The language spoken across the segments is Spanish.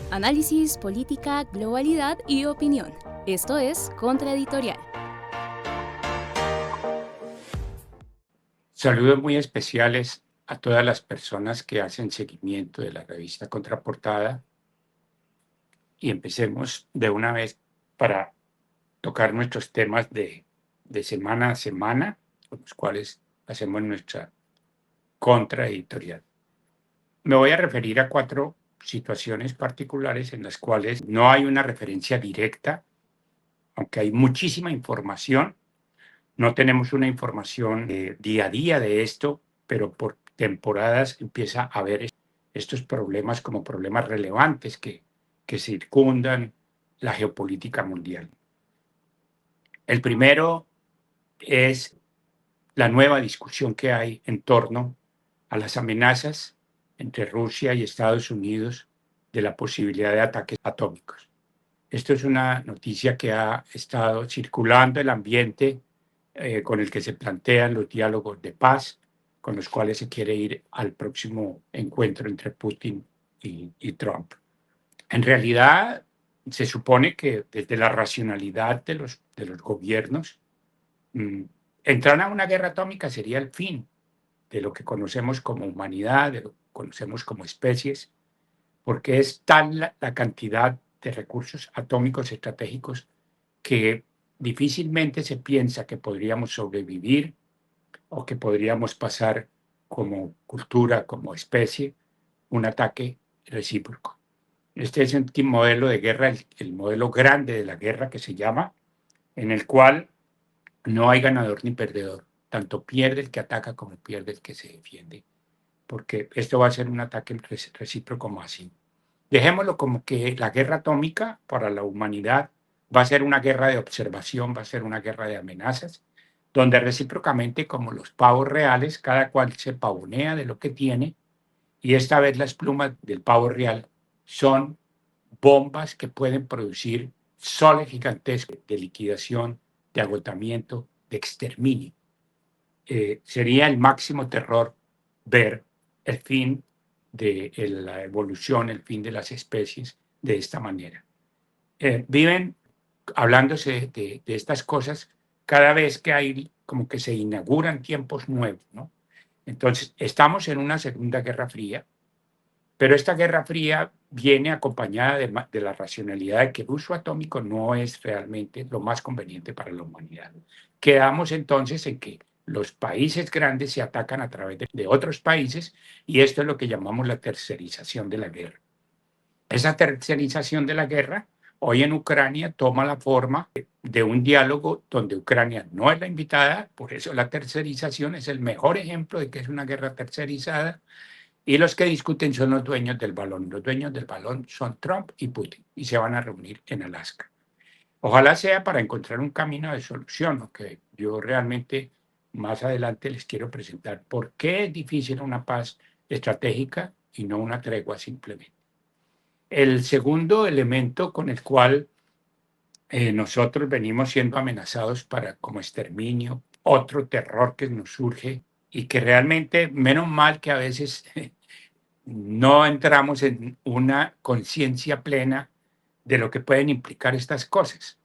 Análisis, política, globalidad y opinión. Esto es Contraeditorial. Saludos muy especiales a todas las personas que hacen seguimiento de la revista Contraportada y empecemos de una vez para tocar nuestros temas de semana a semana, con los cuales hacemos nuestra contraeditorial. Me voy a referir a 4 situaciones particulares en las cuales no hay una referencia directa, aunque hay muchísima información. No tenemos una información día a día de esto, pero por temporadas empieza a haber estos problemas como problemas relevantes que circundan la geopolítica mundial. El primero es la nueva discusión que hay en torno a las amenazas entre Rusia y Estados Unidos de la posibilidad de ataques atómicos. Esto es una noticia que ha estado circulando el ambiente con el que se plantean los diálogos de paz, con los cuales se quiere ir al próximo encuentro entre Putin y Trump. En realidad, se supone que desde la racionalidad de los gobiernos, entrar a una guerra atómica sería el fin de lo que conocemos como humanidad, de lo que conocemos como especies, porque es tal la cantidad de recursos atómicos estratégicos que difícilmente se piensa que podríamos sobrevivir o que podríamos pasar como cultura, como especie, un ataque recíproco. Este es el modelo de guerra, el modelo grande de la guerra que se llama, en el cual no hay ganador ni perdedor. Tanto pierde el que ataca como pierde el que se defiende, porque esto va a ser un ataque recíproco masivo. Dejémoslo como que la guerra atómica para la humanidad va a ser una guerra de observación, va a ser una guerra de amenazas, donde recíprocamente, como los pavos reales, cada cual se pavonea de lo que tiene, y esta vez las plumas del pavo real son bombas que pueden producir soles gigantescos de liquidación, de agotamiento, de exterminio. Sería el máximo terror ver el fin de la evolución, el fin de las especies de esta manera. Viven hablándose de estas cosas cada vez que hay como que se inauguran tiempos nuevos, ¿no? Entonces, estamos en una Segunda Guerra Fría, pero esta Guerra Fría viene acompañada de la racionalidad de que el uso atómico no es realmente lo más conveniente para la humanidad. Quedamos entonces en que los países grandes se atacan a través de otros países y esto es lo que llamamos la tercerización de la guerra. Esa tercerización de la guerra hoy en Ucrania toma la forma de un diálogo donde Ucrania no es la invitada, por eso la tercerización es el mejor ejemplo de que es una guerra tercerizada, y los que discuten son los dueños del balón. Los dueños del balón son Trump y Putin y se van a reunir en Alaska. Ojalá sea para encontrar un camino de solución, lo que yo realmente más adelante les quiero presentar. ¿Por qué es difícil una paz estratégica y no una tregua simplemente? El segundo elemento con el cual nosotros venimos siendo amenazados como exterminio, otro terror que nos surge y que realmente, menos mal que a veces no entramos en una conciencia plena de lo que pueden implicar estas cosas.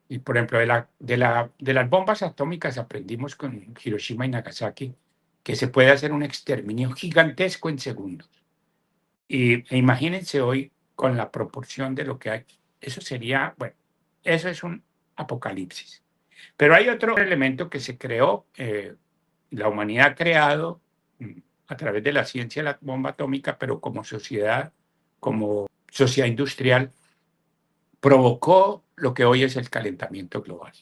Y por ejemplo, de las bombas atómicas aprendimos con Hiroshima y Nagasaki que se puede hacer un exterminio gigantesco en segundos. Imagínense hoy con la proporción de lo que hay. Eso sería, bueno, eso es un apocalipsis. Pero hay otro elemento que se creó, la humanidad ha creado a través de la ciencia la bomba atómica, pero como sociedad industrial, provocó lo que hoy es el calentamiento global.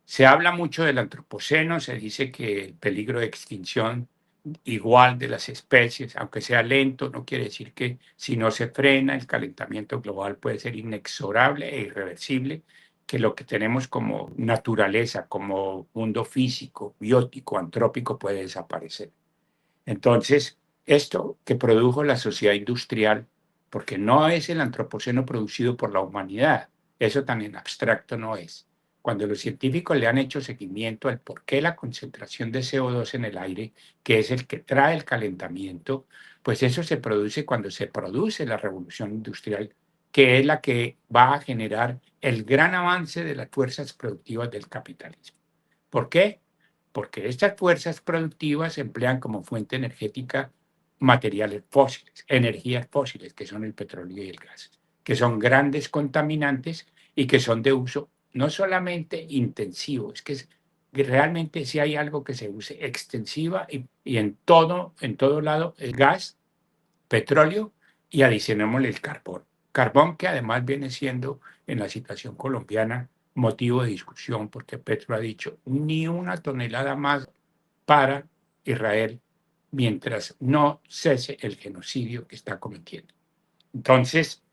Se habla mucho del antropoceno, se dice que el peligro de extinción igual de las especies, aunque sea lento, no quiere decir que si no se frena el calentamiento global puede ser inexorable e irreversible, que lo que tenemos como naturaleza, como mundo físico, biótico, antrópico puede desaparecer. Entonces, esto que produjo la sociedad industrial, porque no es el antropoceno producido por la humanidad, eso tan en abstracto no es. Cuando los científicos le han hecho seguimiento al por qué la concentración de CO2 en el aire, que es el que trae el calentamiento, pues eso se produce cuando se produce la revolución industrial que es la que va a generar el gran avance de las fuerzas productivas del capitalismo. ¿Por qué? Porque estas fuerzas productivas emplean como fuente energética materiales fósiles, energías fósiles, que son el petróleo y el gas, que son grandes contaminantes y que son de uso no solamente intensivo, es que realmente si hay algo que se use extensiva y en todo lado, el gas, petróleo y adicionémosle el carbón. Carbón que además viene siendo en la situación colombiana motivo de discusión porque Petro ha dicho ni una tonelada más para Israel mientras no cese el genocidio que está cometiendo. Entonces,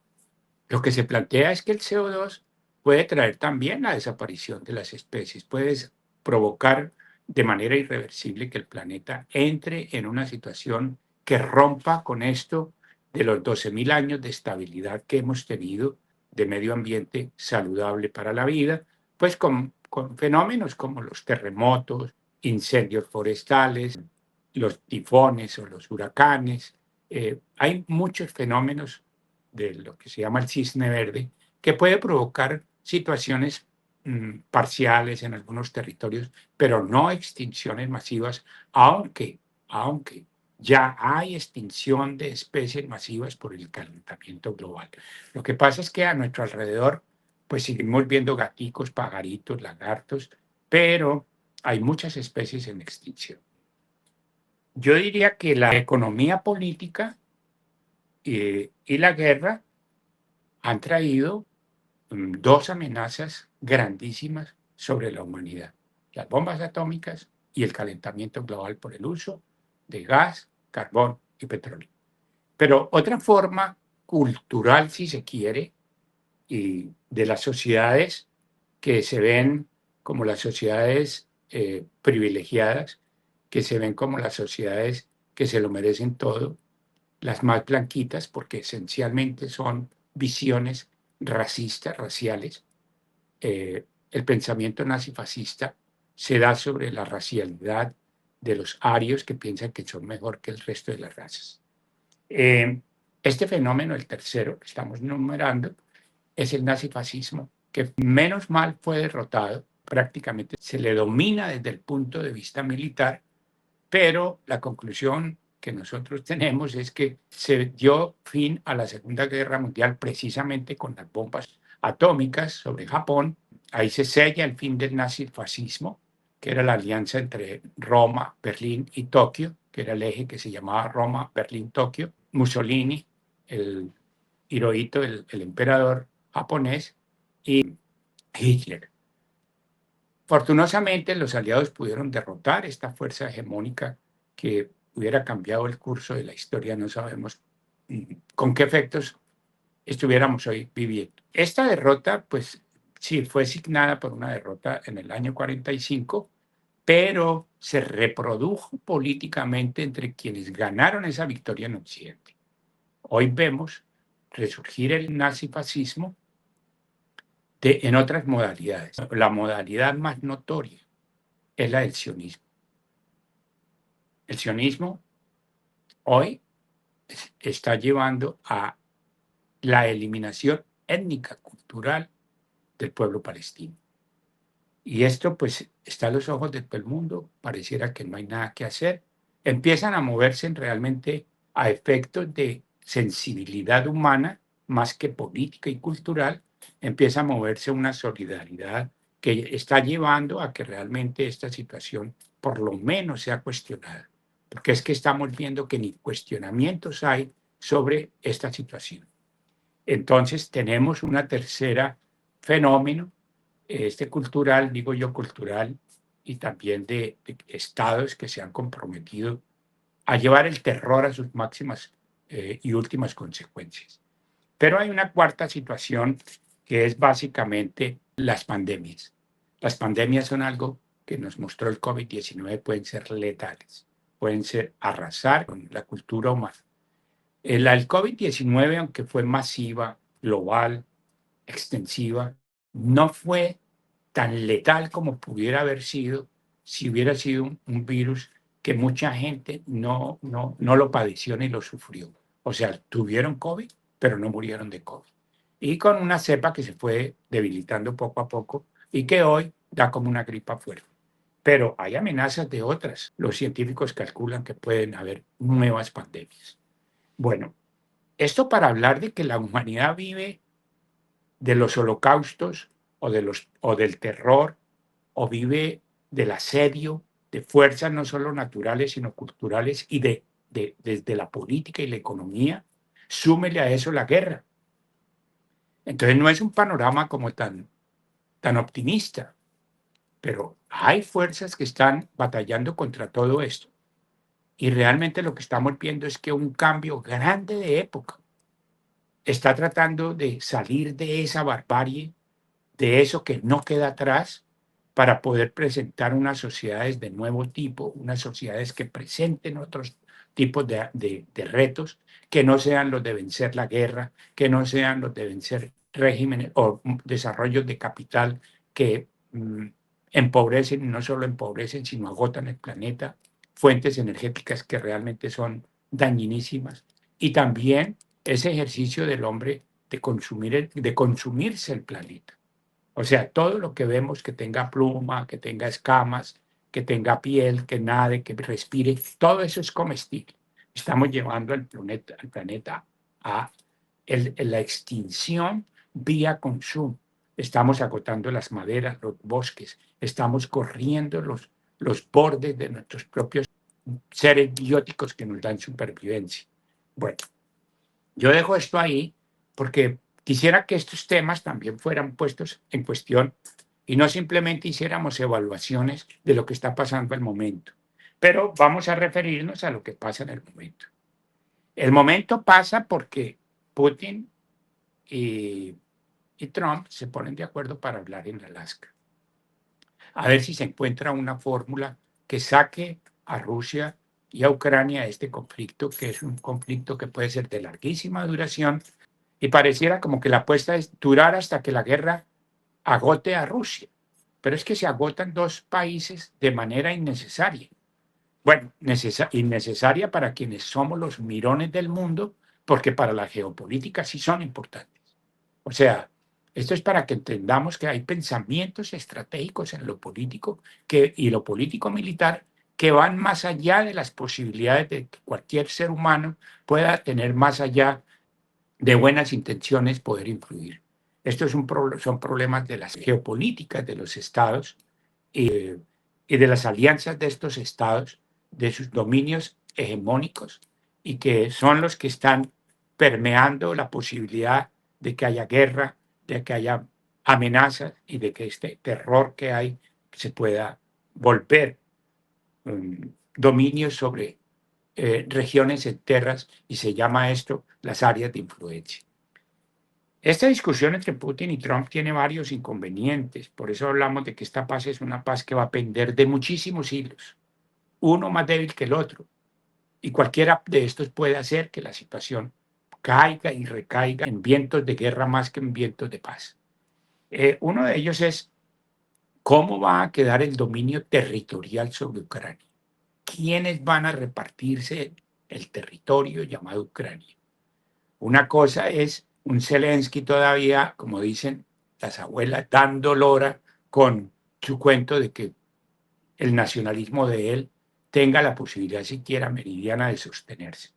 lo que se plantea es que el CO2 puede traer también la desaparición de las especies, puede provocar de manera irreversible que el planeta entre en una situación que rompa con esto de los 12.000 años de estabilidad que hemos tenido de medio ambiente saludable para la vida, pues con fenómenos como los terremotos, incendios forestales, los tifones o los huracanes. Hay muchos fenómenos de lo que se llama el cisne verde, que puede provocar situaciones parciales en algunos territorios, pero no extinciones masivas, aunque ya hay extinción de especies masivas por el calentamiento global. Lo que pasa es que a nuestro alrededor, pues seguimos viendo gaticos, pajaritos, lagartos, pero hay muchas especies en extinción. Yo diría que la economía política y la guerra han traído dos amenazas grandísimas sobre la humanidad: las bombas atómicas y el calentamiento global por el uso de gas, carbón y petróleo. Pero otra forma cultural, si se quiere, y de las sociedades que se ven como las sociedades privilegiadas, que se ven como las sociedades que se lo merecen todo, las más blanquitas, porque esencialmente son visiones racistas, raciales. El pensamiento nazifascista se da sobre la racialidad de los arios que piensan que son mejor que el resto de las razas. Eh, este fenómeno, el tercero que estamos numerando, es el nazifascismo, que menos mal fue derrotado, prácticamente se le domina desde el punto de vista militar, pero la conclusión que nosotros tenemos es que se dio fin a la Segunda Guerra Mundial precisamente con las bombas atómicas sobre Japón. Ahí se sella el fin del nazifascismo, que era la alianza entre Roma, Berlín y Tokio, que era el eje que se llamaba Roma, Berlín, Tokio. Mussolini, el Hirohito, el emperador japonés, y Hitler. Fortunosamente, los aliados pudieron derrotar esta fuerza hegemónica que hubiera cambiado el curso de la historia. No sabemos con qué efectos estuviéramos hoy viviendo. Esta derrota, pues sí, fue signada por una derrota en el año 45, pero se reprodujo políticamente entre quienes ganaron esa victoria en Occidente. Hoy vemos resurgir el nazifascismo en otras modalidades. La modalidad más notoria es la del sionismo. El sionismo hoy está llevando a la eliminación étnica, cultural del pueblo palestino. Y esto pues está a los ojos de todo el mundo, pareciera que no hay nada que hacer. Empiezan a moverse realmente a efectos de sensibilidad humana, más que política y cultural, empieza a moverse una solidaridad que está llevando a que realmente esta situación por lo menos sea cuestionada. Porque es que estamos viendo que ni cuestionamientos hay sobre esta situación. Entonces tenemos una tercera fenómeno, cultural, digo yo cultural, y también de estados que se han comprometido a llevar el terror a sus máximas y últimas consecuencias. Pero hay una cuarta situación que es básicamente las pandemias. Las pandemias son algo que nos mostró el COVID-19, pueden ser letales, pueden ser arrasar con la cultura humana. El COVID-19, aunque fue masiva, global, extensiva, no fue tan letal como pudiera haber sido si hubiera sido un virus que mucha gente no lo padeció ni lo sufrió. O sea, tuvieron COVID, pero no murieron de COVID. y con una cepa que se fue debilitando poco a poco y que hoy da como una gripa fuerte. Pero hay amenazas de otras. Los científicos calculan que pueden haber nuevas pandemias. Bueno, esto para hablar de que la humanidad vive de los holocaustos o del terror o vive del asedio de fuerzas no solo naturales, sino culturales y desde la política y la economía, súmele a eso la guerra. Entonces no es un panorama como tan optimista, pero hay fuerzas que están batallando contra todo esto. Y realmente lo que estamos viendo es que un cambio grande de época está tratando de salir de esa barbarie, de eso que no queda atrás, para poder presentar unas sociedades de nuevo tipo, unas sociedades que presenten otros tipos de retos, que no sean los de vencer la guerra, que no sean los de vencer regímenes o desarrollos de capital que empobrecen, y no solo empobrecen, sino agotan el planeta, fuentes energéticas que realmente son dañinísimas, y también ese ejercicio del hombre de de consumirse el planeta. O sea, todo lo que vemos que tenga pluma, que tenga escamas, que tenga piel, que nade, que respire, todo eso es comestible. Estamos llevando al planeta a la extinción vía consumo. Estamos agotando las maderas, los bosques, estamos corriendo los bordes de nuestros propios seres bióticos que nos dan supervivencia. Bueno, yo dejo esto ahí porque quisiera que estos temas también fueran puestos en cuestión y no simplemente hiciéramos evaluaciones de lo que está pasando al momento, pero vamos a referirnos a lo que pasa en el momento. El momento pasa porque Putin y, y Trump se ponen de acuerdo para hablar en Alaska. A ver si se encuentra una fórmula que saque a Rusia y a Ucrania de este conflicto, que es un conflicto que puede ser de larguísima duración, y pareciera como que la apuesta es durar hasta que la guerra agote a Rusia. Pero es que se agotan dos países de manera innecesaria. Bueno, innecesaria para quienes somos los mirones del mundo, porque para la geopolítica sí son importantes. O sea, esto es para que entendamos que hay pensamientos estratégicos en lo político y lo político militar que van más allá de las posibilidades de que cualquier ser humano pueda tener más allá de buenas intenciones poder influir. Estos son problemas de las geopolíticas de los estados y, y de las alianzas de estos estados, de sus dominios hegemónicos, y que son los que están permeando la posibilidad de que haya guerra, de que haya amenazas y de que este terror que hay se pueda volver dominio sobre regiones enteras, y se llama esto las áreas de influencia. Esta discusión entre Putin y Trump tiene varios inconvenientes, por eso hablamos de que esta paz es una paz que va a pender de muchísimos hilos, uno más débil que el otro, y cualquiera de estos puede hacer que la situación caiga y recaiga en vientos de guerra más que en vientos de paz. Uno de ellos es cómo va a quedar el dominio territorial sobre Ucrania. ¿Quiénes van a repartirse el territorio llamado Ucrania? Una cosa es un Zelensky todavía, como dicen las abuelas, dando lora con su cuento de que el nacionalismo de él tenga la posibilidad siquiera meridiana de sostenerse.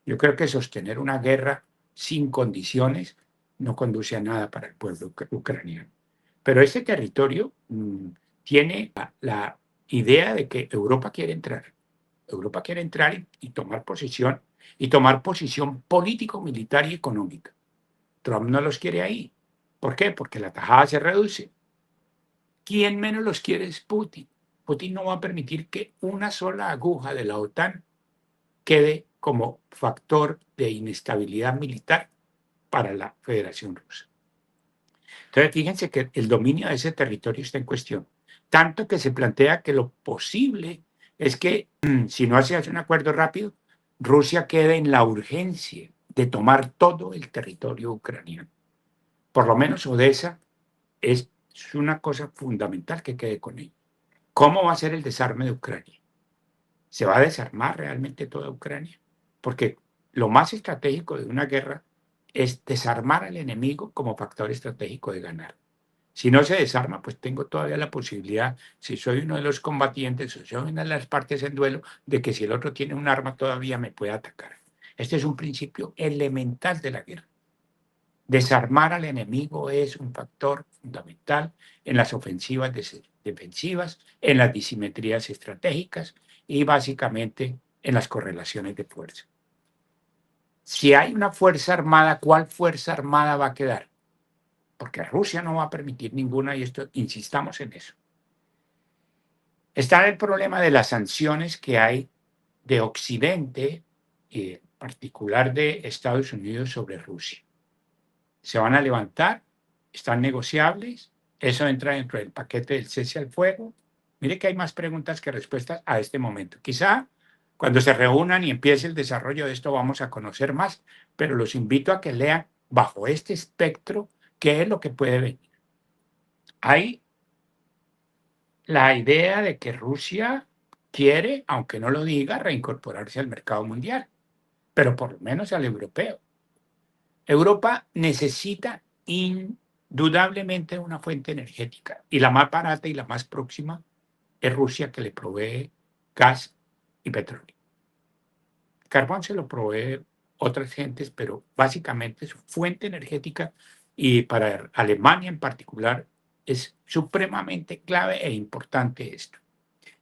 Yo creo que sostener una guerra sin condiciones no conduce a nada para el pueblo ucraniano. Pero este territorio tiene la idea de que Europa quiere entrar. Europa quiere entrar y tomar posición político, militar y económica. Trump no los quiere ahí. ¿Por qué? Porque la tajada se reduce. ¿Quién menos los quiere es Putin? Putin no va a permitir que una sola aguja de la OTAN quede como factor de inestabilidad militar para la Federación Rusa. Entonces, fíjense que el dominio de ese territorio está en cuestión. Tanto que se plantea que lo posible es que, si no se hace un acuerdo rápido, Rusia quede en la urgencia de tomar todo el territorio ucraniano. Por lo menos Odessa es una cosa fundamental que quede con ellos. ¿Cómo va a ser el desarme de Ucrania? ¿Se va a desarmar realmente toda Ucrania? Porque lo más estratégico de una guerra es desarmar al enemigo como factor estratégico de ganar. Si no se desarma, pues tengo todavía la posibilidad, si soy uno de los combatientes o soy una de las partes en duelo, de que si el otro tiene un arma todavía me pueda atacar. Este es un principio elemental de la guerra. Desarmar al enemigo es un factor fundamental en las ofensivas defensivas, en las disimetrías estratégicas y básicamente en las correlaciones de fuerza. Si hay una fuerza armada, ¿cuál fuerza armada va a quedar? Porque Rusia no va a permitir ninguna y esto, insistamos en eso. Está el problema de las sanciones que hay de Occidente y en particular de Estados Unidos sobre Rusia. Se van a levantar, están negociables, eso entra dentro del paquete del cese al fuego. Mire que hay más preguntas que respuestas a este momento. Quizá cuando se reúnan y empiece el desarrollo de esto vamos a conocer más, pero los invito a que lean bajo este espectro qué es lo que puede venir. Hay la idea de que Rusia quiere, aunque no lo diga, reincorporarse al mercado mundial, pero por lo menos al europeo. Europa necesita indudablemente una fuente energética y la más barata y la más próxima es Rusia, que le provee gas y petróleo. Carbón se lo provee otras gentes, pero básicamente su fuente energética y para Alemania en particular es supremamente clave e importante esto.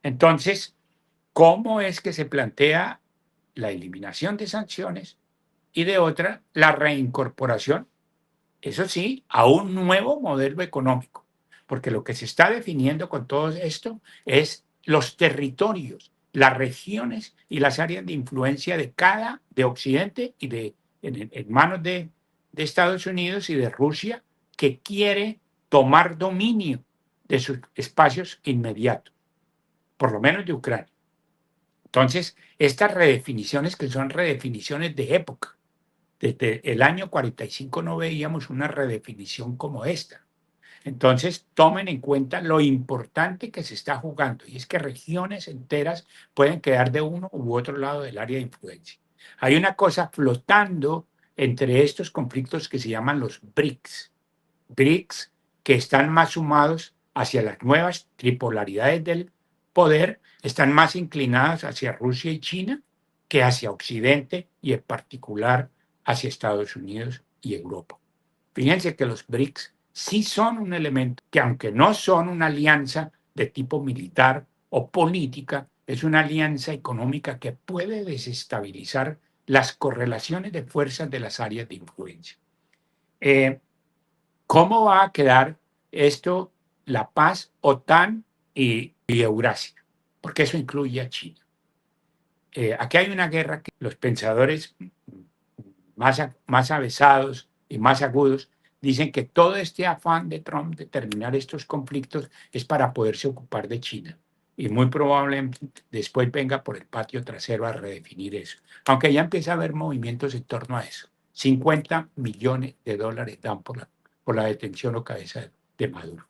Entonces, ¿cómo es que se plantea la eliminación de sanciones y de otra, la reincorporación, eso sí, a un nuevo modelo económico? Porque lo que se está definiendo con todo esto es los territorios, las regiones y las áreas de influencia de Occidente y en manos de Estados Unidos y de Rusia, que quiere tomar dominio de sus espacios inmediatos, por lo menos de Ucrania. Entonces, estas redefiniciones que son redefiniciones de época, desde el año 45 no veíamos una redefinición como esta. Entonces, tomen en cuenta lo importante que se está jugando, y es que regiones enteras pueden quedar de uno u otro lado del área de influencia. Hay una cosa flotando entre estos conflictos que se llaman los BRICS. BRICS que están más sumados hacia las nuevas tripolaridades del poder, están más inclinadas hacia Rusia y China que hacia Occidente y en particular hacia Estados Unidos y Europa. Fíjense que los BRICS sí son un elemento que, aunque no son una alianza de tipo militar o política, es una alianza económica que puede desestabilizar las correlaciones de fuerzas de las áreas de influencia. ¿Cómo va a quedar esto, la paz, OTAN y Eurasia? Porque eso incluye a China. Aquí hay una guerra que los pensadores más avesados y más agudos dicen que todo este afán de Trump de terminar estos conflictos es para poderse ocupar de China. Y muy probablemente después venga por el patio trasero a redefinir eso. Aunque ya empieza a haber movimientos en torno a eso. 50 millones de dólares dan por la detención o cabeza de Maduro.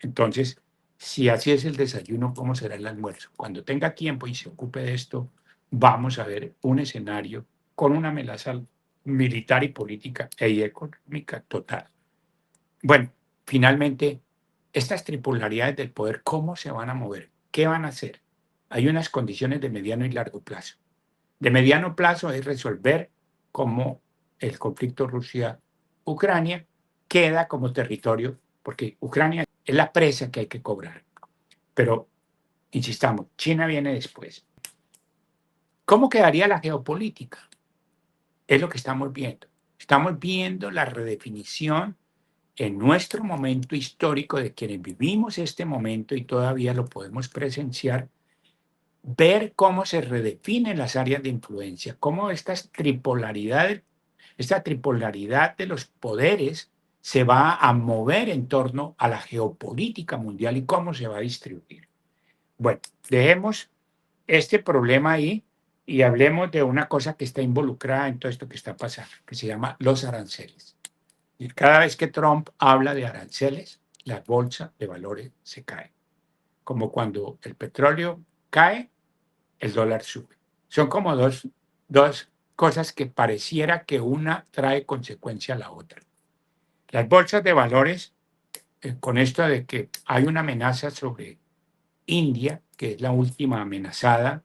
Entonces, si así es el desayuno, ¿cómo será el almuerzo? Cuando tenga tiempo y se ocupe de esto, vamos a ver un escenario con una amenaza militar y política e económica total. Bueno, finalmente, estas tripolaridades del poder, ¿cómo se van a mover? ¿Qué van a hacer? Hay unas condiciones de mediano y largo plazo. De mediano plazo es resolver cómo el conflicto Rusia-Ucrania queda como territorio, porque Ucrania es la presa que hay que cobrar. Pero, insistamos, China viene después. ¿Cómo quedaría la geopolítica? Es lo que estamos viendo. Estamos viendo la redefinición en nuestro momento histórico de quienes vivimos este momento y todavía lo podemos presenciar, ver cómo se redefinen las áreas de influencia, cómo esta tripolaridad de los poderes se va a mover en torno a la geopolítica mundial y cómo se va a distribuir. Bueno, dejemos este problema ahí y hablemos de una cosa que está involucrada en todo esto que está pasando, que se llama los aranceles. Y cada vez que Trump habla de aranceles, la bolsa de valores se cae. Como cuando el petróleo cae, el dólar sube. Son como dos cosas que pareciera que una trae consecuencia a la otra. Las bolsas de valores, con esto de que hay una amenaza sobre India, que es la última amenazada,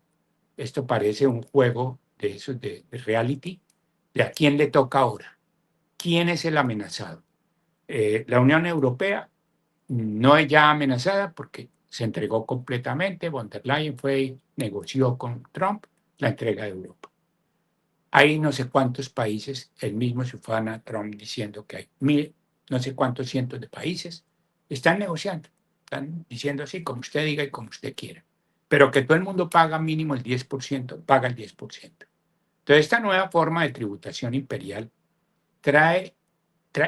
esto parece un juego de esos de reality, de a quién le toca ahora, quién es el amenazado. La Unión Europea no es ya amenazada porque se entregó completamente, von der Leyen fue y negoció con Trump la entrega de Europa. Hay no sé cuántos países, el mismo se ufana Trump diciendo que hay no sé cuántos cientos de países, están negociando, están diciendo así, como usted diga y como usted quiera, pero que todo el mundo paga mínimo el 10%, paga el 10%. Entonces, esta nueva forma de tributación imperial trae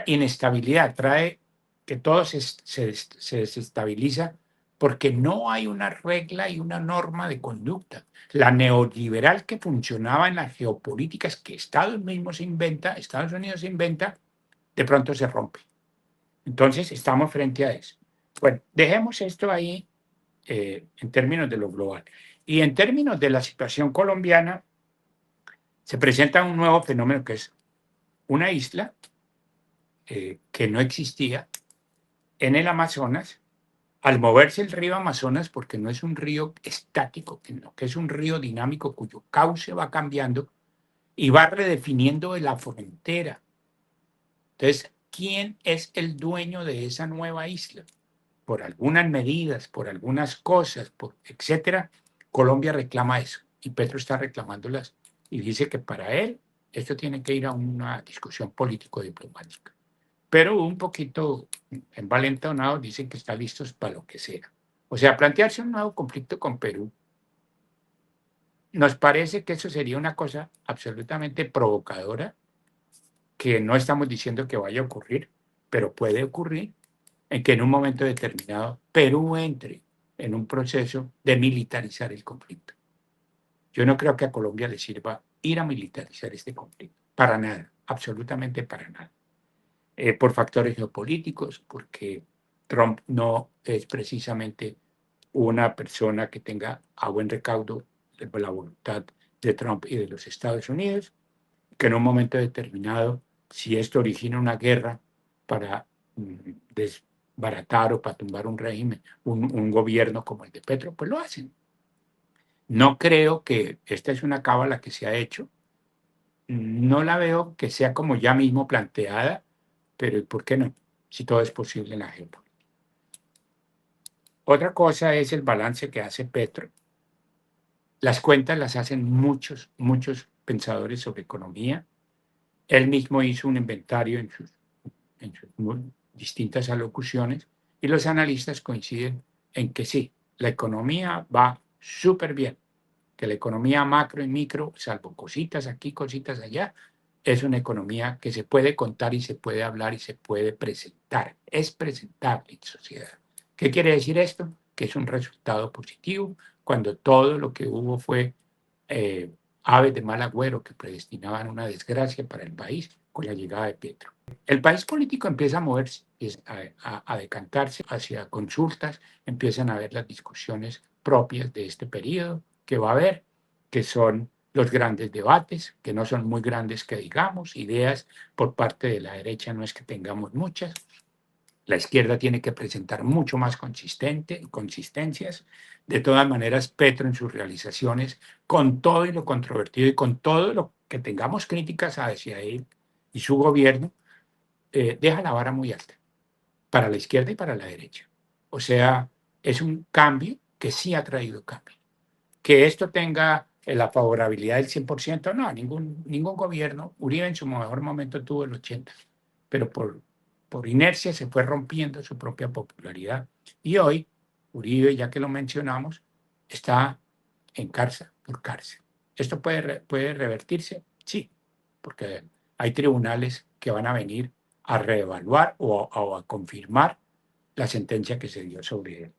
inestabilidad, trae que todo se desestabiliza porque no hay una regla y una norma de conducta. La neoliberal que funcionaba en las geopolíticas que Estados Unidos se inventa, de pronto se rompe. Entonces estamos frente a eso. Bueno, dejemos esto ahí en términos de lo global. Y en términos de la situación colombiana, se presenta un nuevo fenómeno que es una isla que no existía en el Amazonas, al moverse el río Amazonas, porque no es un río estático, sino que es un río dinámico cuyo cauce va cambiando y va redefiniendo la frontera. Entonces, ¿quién es el dueño de esa nueva isla? Por algunas medidas, por algunas cosas, etcétera, Colombia reclama eso y Petro está reclamándolas y dice que para él esto tiene que ir a una discusión político-diplomática. Pero un poquito envalentonados dicen que están listos para lo que sea. O sea, plantearse un nuevo conflicto con Perú, nos parece que eso sería una cosa absolutamente provocadora, que no estamos diciendo que vaya a ocurrir, pero puede ocurrir en que en un momento determinado Perú entre en un proceso de militarizar el conflicto. Yo no creo que a Colombia le sirva ir a militarizar este conflicto, para nada, absolutamente para nada. Por factores geopolíticos, porque Trump no es precisamente una persona que tenga a buen recaudo la voluntad de Trump y de los Estados Unidos, que en un momento determinado, si esto origina una guerra para desbaratar o para tumbar un régimen, un gobierno como el de Petro, pues lo hacen. No creo que esta es una cábala que se ha hecho, no la veo que sea como ya mismo planteada, pero ¿y por qué no? Si todo es posible en la geopolítica. Otra cosa es el balance que hace Petro. Las cuentas las hacen muchos pensadores sobre economía. Él mismo hizo un inventario en sus distintas alocuciones y los analistas coinciden en que sí, la economía va súper bien, que la economía macro y micro, salvo cositas aquí, cositas allá, es una economía que se puede contar y se puede hablar y se puede presentar. Es presentable en sociedad. ¿Qué quiere decir esto? Que es un resultado positivo cuando todo lo que hubo fue eh, aves de mal agüero que predestinaban una desgracia para el país con la llegada de Petro. El país político empieza a moverse, a decantarse hacia consultas, empiezan a haber las discusiones propias de este periodo que va a haber, que son los grandes debates, que no son muy grandes que digamos, ideas por parte de la derecha no es que tengamos muchas, la izquierda tiene que presentar mucho más consistencias. De todas maneras, Petro en sus realizaciones, con todo y lo controvertido y con todo lo que tengamos críticas hacia él y su gobierno, deja la vara muy alta para la izquierda y para la derecha. O sea, es un cambio que sí ha traído cambio. Que esto tenga la favorabilidad del 100%, no, ningún gobierno. Uribe en su mejor momento tuvo el 80%, pero por inercia se fue rompiendo su propia popularidad. Y hoy, Uribe, ya que lo mencionamos, está en cárcel, por cárcel. ¿Esto puede revertirse? Sí, porque hay tribunales que van a venir a reevaluar o a confirmar la sentencia que se dio sobre él.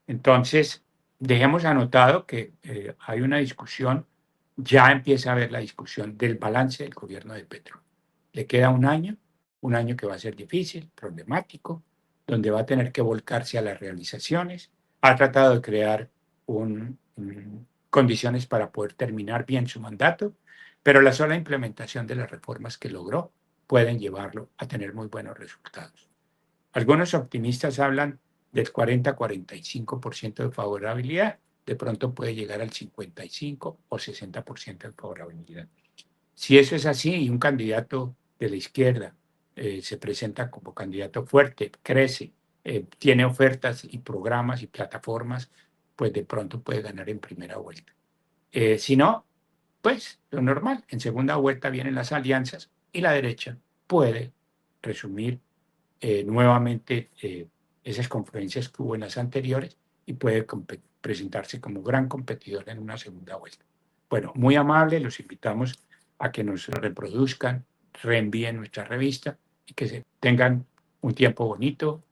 Entonces, dejemos anotado que hay una discusión, ya empieza a haber la discusión del balance del gobierno de Petro. Le queda un año que va a ser difícil, problemático, donde va a tener que volcarse a las realizaciones. Ha tratado de crear condiciones para poder terminar bien su mandato, pero la sola implementación de las reformas que logró pueden llevarlo a tener muy buenos resultados. Algunos optimistas hablan del 40-45% de favorabilidad, de pronto puede llegar al 55 o 60% de favorabilidad. Si eso es así y un candidato de la izquierda se presenta como candidato fuerte, crece, tiene ofertas y programas y plataformas, pues de pronto puede ganar en primera vuelta. Si no, pues lo normal, en segunda vuelta vienen las alianzas y la derecha puede resumir nuevamente esas confluencias que hubo en las anteriores y puede presentarse como gran competidor en una segunda vuelta. Bueno, muy amable, los invitamos a que nos reproduzcan, reenvíen nuestra revista y que tengan un tiempo bonito.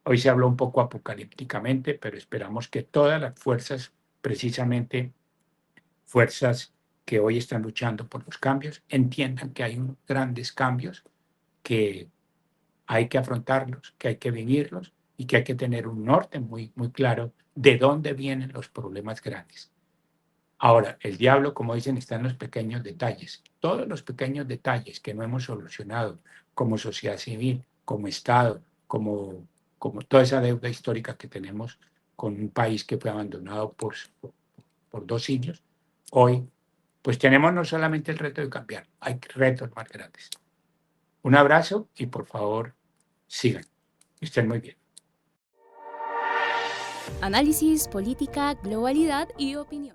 Hoy se habló un poco apocalípticamente, pero esperamos que todas las fuerzas, precisamente fuerzas que hoy están luchando por los cambios, entiendan que hay unos grandes cambios que hay que afrontarlos, que hay que vivirlos y que hay que tener un norte muy, muy claro de dónde vienen los problemas grandes. Ahora, el diablo, como dicen, está en los pequeños detalles. Todos los pequeños detalles que no hemos solucionado como sociedad civil, como Estado, como toda esa deuda histórica que tenemos con un país que fue abandonado por 2 siglos, hoy pues tenemos no solamente el reto de cambiar, hay retos más grandes. Un abrazo y por favor sigan. Que estén muy bien. Análisis, política, globalidad y opinión.